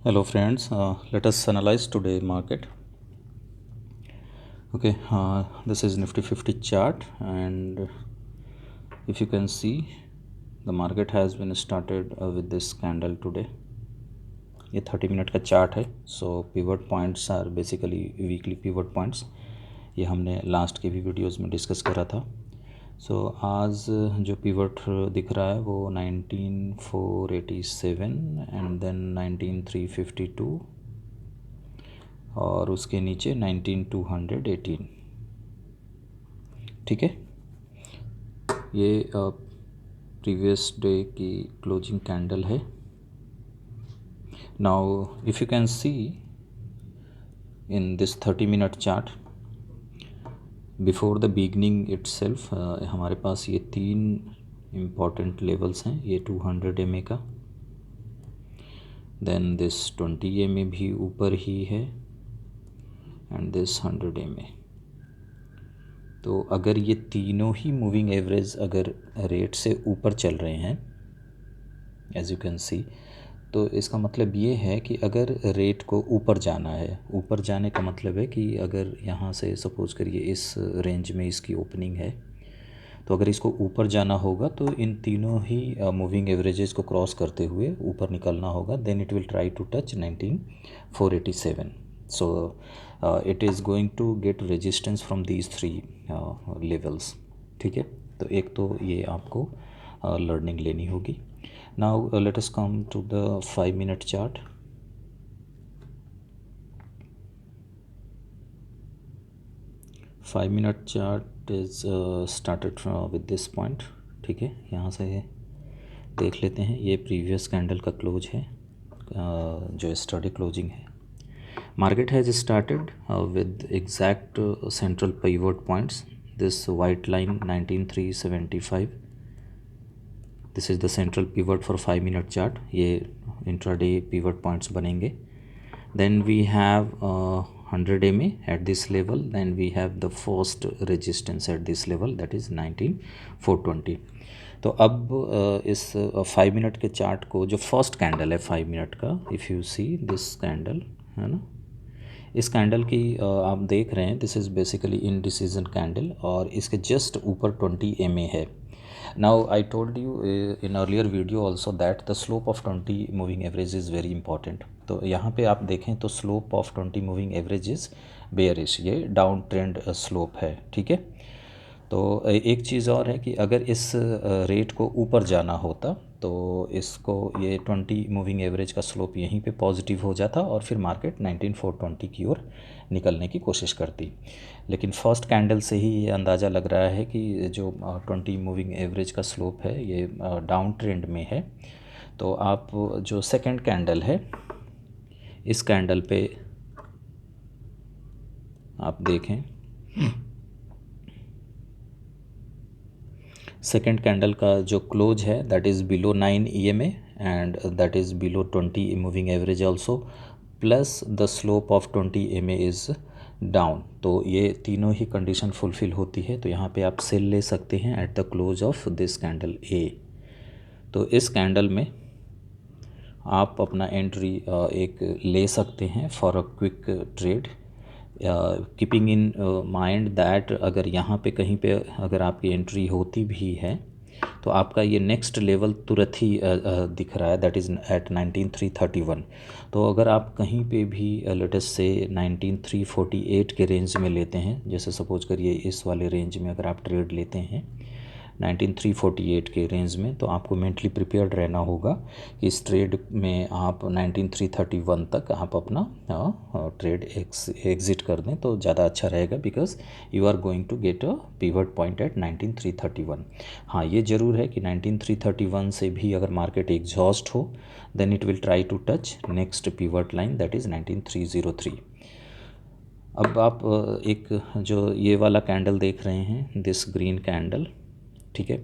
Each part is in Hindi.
Hello friends, let us analyze today market. Okay, this is Nifty 50 chart, and if you can see, the market has been started with this candle today. ये 30 मिनट का चार्ट है. So pivot points are basically weekly pivot points. ये हमने लास्ट के भी वीडियोस में डिस्कस करा था. सो आज जो पिवट दिख रहा है वो 19487 एंड देन 19352 और उसके नीचे 19218. ठीक है, ये प्रीवियस डे की क्लोजिंग कैंडल है. Now if you can see in this 30 minute chart, before the beginning itself हमारे पास ये 3 इम्पॉर्टेंट लेवल्स हैं. ये 200 MA का, देन दिस 20 MA भी ऊपर ही है, एंड दिस 100 MA. तो अगर ये तीनों ही मूविंग एवरेज अगर रेट से ऊपर चल रहे हैं, एज यू कैन सी, तो इसका मतलब ये है कि अगर रेट को ऊपर जाना है, ऊपर जाने का मतलब है कि अगर यहाँ से सपोज करिए इस रेंज में इसकी ओपनिंग है, तो अगर इसको ऊपर जाना होगा तो इन तीनों ही मूविंग एवरेजेस को क्रॉस करते हुए ऊपर निकलना होगा. Then it will try to touch 19487. So it is going to get resistance from these 3 levels. ठीक है, तो एक तो ये आपको लर्निंग लेनी होगी. Now let us come to the 5 minute chart. Five minute chart is started with this point. ठीक है, यहाँ से देख लेते हैं. ये प्रीवियस कैंडल का क्लोज है, जो स्टडी क्लोजिंग है. Market has started with exact central pivot points. This white line 19375, this is the central pivot for 5 minute chart. ये इंट्राडे पिवट पॉइंट्स बनेंगे. Then we have 100 MA at this level. Then we have the first resistance at this level, that is 19420. तो अब इस 5 मिनट के चार्ट को, जो फर्स्ट कैंडल है 5 मिनट का, if you see this candle है ना, इस कैंडल की आप देख रहे हैं, this is basically indecision candle, और इसके जस्ट ऊपर 20 MA है. Now I told you in earlier video also that the slope of 20 moving average is very important. तो यहाँ पे आप देखें तो slope of 20 moving average is bearish, ये डाउन ट्रेंड स्लोप है. ठीक है, तो एक चीज़ और है कि अगर इस रेट को ऊपर जाना होता तो इसको ये 20 मूविंग एवरेज का स्लोप यहीं पे पॉजिटिव हो जाता और फिर मार्केट 19420 की ओर निकलने की कोशिश करती. लेकिन फर्स्ट कैंडल से ही ये अंदाज़ा लग रहा है कि जो 20 मूविंग एवरेज का स्लोप है ये डाउन ट्रेंड में है. तो आप जो सेकंड कैंडल है, इस कैंडल पे आप देखें, सेकेंड कैंडल का जो क्लोज है that is below 9 EMA and that is below 20 moving average also, plus the slope of 20 MA is down. तो ये तीनों ही कंडीशन फुलफ़िल होती है. तो यहाँ पे आप सेल ले सकते हैं at the close of this candle A. तो इस कैंडल में आप अपना एंट्री एक ले सकते हैं for a quick trade, keeping in mind that अगर यहाँ पे कहीं पे अगर आपकी एंट्री होती भी है तो आपका ये नेक्स्ट लेवल तुरंत ही दिख रहा है, दैट इज़ एट 19331. तो अगर आप कहीं पे भी लेटेस्ट से 19348 के रेंज में लेते हैं, जैसे सपोज करिए इस वाले रेंज में अगर आप ट्रेड लेते हैं 19348 के रेंज में, तो आपको मेंटली प्रिपेयर्ड रहना होगा कि इस ट्रेड में आप 19331 तक आप अपना ट्रेड एग्ज़िट कर दें तो ज़्यादा अच्छा रहेगा, because you are going to get a pivot point at 19331. हाँ, ये ज़रूर है कि 19331 से भी अगर मार्केट एग्जॉस्ट हो then it will try to touch next pivot line, that is 19303. अब आप एक जो ये वाला कैंडल देख रहे हैं, दिस ग्रीन कैंडल, ठीक है,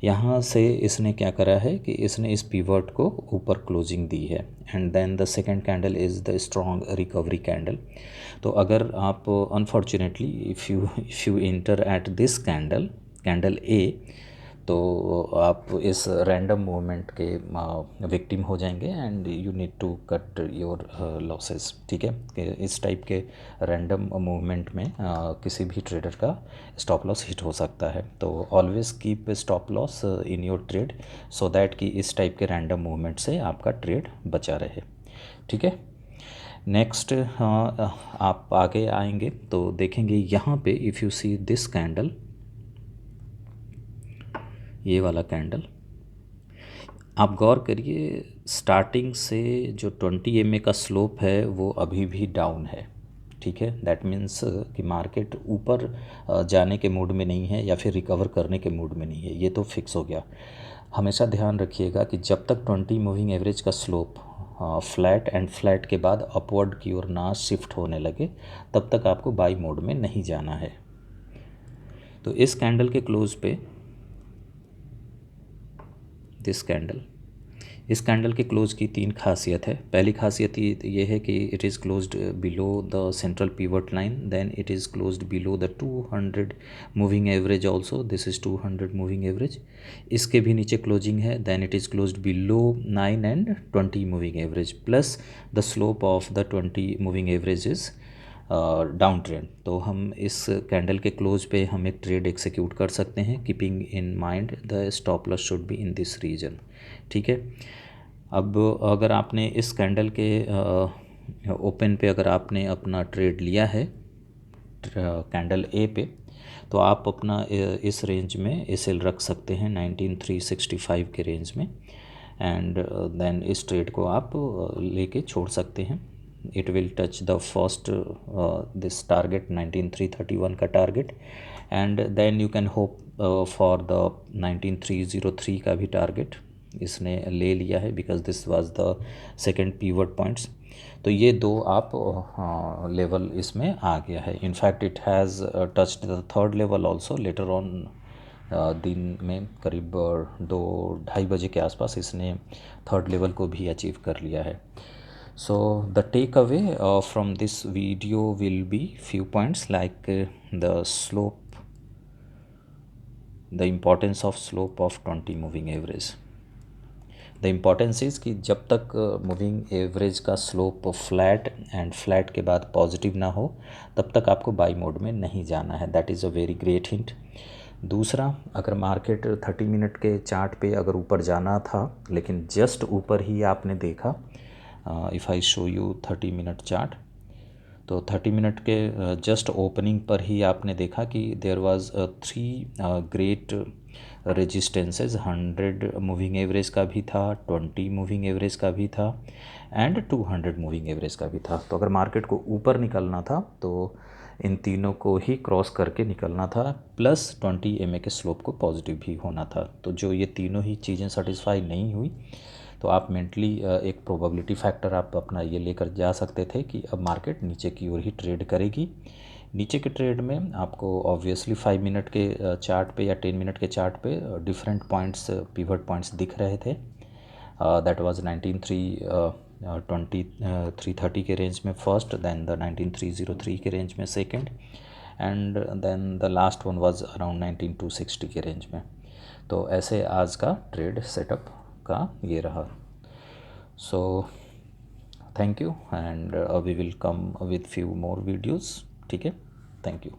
यहाँ से इसने क्या करा है कि इसने इस पिवट को ऊपर क्लोजिंग दी है, and then the second candle is the strong recovery candle. तो अगर आप unfortunately if you enter at this candle A, तो आप इस रैंडम मूवमेंट के विक्टिम हो जाएंगे and you need to cut your losses. ठीक है, कि इस टाइप के रैंडम मूवमेंट में किसी भी ट्रेडर का स्टॉप लॉस हिट हो सकता है। तो always keep stop loss in your trade so that कि इस टाइप के रैंडम मूवमेंट से आपका ट्रेड बचा रहे। ठीक है, नेक्स्ट आप आगे आएंगे तो देखेंगे यहाँ पे if you see this candle, ये वाला कैंडल आप गौर करिए, स्टार्टिंग से जो 20 MA का स्लोप है वो अभी भी डाउन है। ठीक है, दैट मीन्स कि मार्केट ऊपर जाने के मूड में नहीं है या फिर रिकवर करने के मूड में नहीं है, ये तो फिक्स हो गया। हमेशा ध्यान रखिएगा कि जब तक 20 मूविंग एवरेज का स्लोप फ्लैट एंड फ्लैट के बाद अपवर्ड की ओर ना शिफ्ट होने लगे तब तक आपको बाई मोड में नहीं जाना है। तो इस कैंडल के क्लोज पे, दिस कैंडल, इस कैंडल के क्लोज की 3 खासियत है। पहली खासियत ये है कि it is closed below the central pivot line, then it is closed below the 200 moving average also, this is 200 moving average, इसके भी नीचे क्लोजिंग है। Then it is closed below 9 and 20 moving average plus the slope of the 20 moving average is down trend. तो हम इस कैंडल के क्लोज पे हम एक ट्रेड एक्सिक्यूट कर सकते हैं, keeping in mind the stop loss should be in this region. ठीक है, अब अगर आपने इस कैंडल के ओपन पे अगर आपने अपना ट्रेड लिया है कैंडल ए पे, तो आप अपना इस रेंज में एसएल रख सकते हैं 19365 के रेंज में, एंड देन इस ट्रेड को आप लेके छोड़ सकते हैं। It will touch the first this target 19331 का target, and then you can hope for the 19303 का भी टारगेट इसने ले लिया है because this was the second pivot points. तो ये दो आप लेवल इसमें आ गया है। In fact it has touched the third level also later on, दिन में करीब 2-2:30 बजे के आसपास इसने थर्ड लेवल को भी अचीव कर लिया है। So the takeaway from this video will be few points like the slope, the importance of slope of 20 moving average. The importance is कि जब तक मूविंग एवरेज का स्लोप फ्लैट एंड फ्लैट के बाद पॉजिटिव ना हो तब तक आपको बाई मोड में नहीं जाना है। That is a very great hint. दूसरा, अगर मार्केट 30 मिनट के चार्ट पे अगर ऊपर जाना था लेकिन जस्ट ऊपर ही आपने देखा, if I show you 30 minute chart, तो 30 मिनट के जस्ट ओपनिंग पर ही आपने देखा कि there was 3 great resistances, 100 moving average का भी था, 20 मूविंग एवरेज का भी था एंड 200 मूविंग एवरेज का भी था। तो अगर मार्केट को ऊपर निकलना था तो इन तीनों को ही क्रॉस करके निकलना था, प्लस 20 MA के स्लोप को पॉजिटिव भी होना था। तो जो ये तीनों ही चीज़ें सेटिस्फाई नहीं हुई तो आप मेंटली एक प्रोबेबिलिटी फैक्टर आप अपना ये लेकर जा सकते थे कि अब मार्केट नीचे की ओर ही ट्रेड करेगी। नीचे के ट्रेड में आपको ऑब्वियसली 5 मिनट के चार्ट पे या 10 मिनट के चार्ट पे डिफरेंट पॉइंट्स, पिवट पॉइंट्स दिख रहे थे। दैट वाज 19330 के रेंज में फर्स्ट, देन द 19303 के रेंज में second, and then the last one was around 19260 के रेंज में। तो ऐसे आज का ट्रेड सेटअप का ये रहा। So thank you, and we will come with few more videos. ठीक है, थैंक यू।